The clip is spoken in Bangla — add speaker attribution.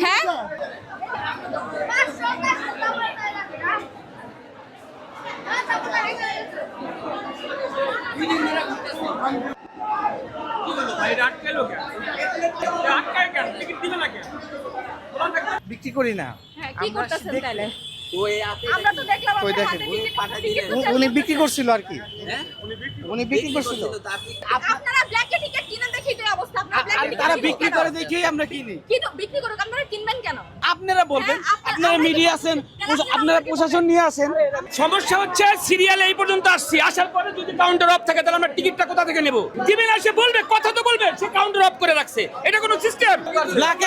Speaker 1: হ্যাঁ
Speaker 2: বিক্রি করি না।
Speaker 1: হ্যাঁ কি করতেছেন তাহলে
Speaker 3: ওই আপনি
Speaker 1: আমরা তো দেখলাম
Speaker 2: ওই
Speaker 1: আপনার
Speaker 2: দেখেন,
Speaker 1: হাতে
Speaker 3: ওই
Speaker 1: টিকিট
Speaker 3: পাঠা
Speaker 1: টিকিট
Speaker 3: দিলেন।
Speaker 1: তো চালু
Speaker 2: উনি
Speaker 1: করতেছেন।
Speaker 2: বিক্রি করছিল আর কি,
Speaker 3: হ্যাঁ
Speaker 2: উনি বিক্রি করছিল।
Speaker 3: করছিল তো আপনি
Speaker 1: আপনারা ব্ল্যাকে টিকিট কিনেন দেখি তো এই অবস্থা আপনারা ব্ল্যাকে
Speaker 2: তারা
Speaker 1: টিকিট
Speaker 2: বিক্রি করে দেখেই আমরা কিনি।
Speaker 1: কিনো বিক্রি করুক আপনারা কিনবেন কেন
Speaker 2: আপনারা বলবেন,
Speaker 1: হ্যাঁ,
Speaker 2: আপনারা মিডিয়া আছেন, আপনারা প্রশাসন নিয়ে আছেন।
Speaker 4: সমস্যা হচ্ছে সিরিয়ালে এই পর্যন্ত আসছি, আসার পরে যদি কাউন্টার অফ থাকে তাহলে আমরা টিকিটটা কোথা থেকে নেব? দিবেন, এসে বলবে, কথা তো বলবে, সে কাউন্টার অফ করে রাখছে, এটা কোনো সিস্টেম?
Speaker 2: ব্ল্যাকে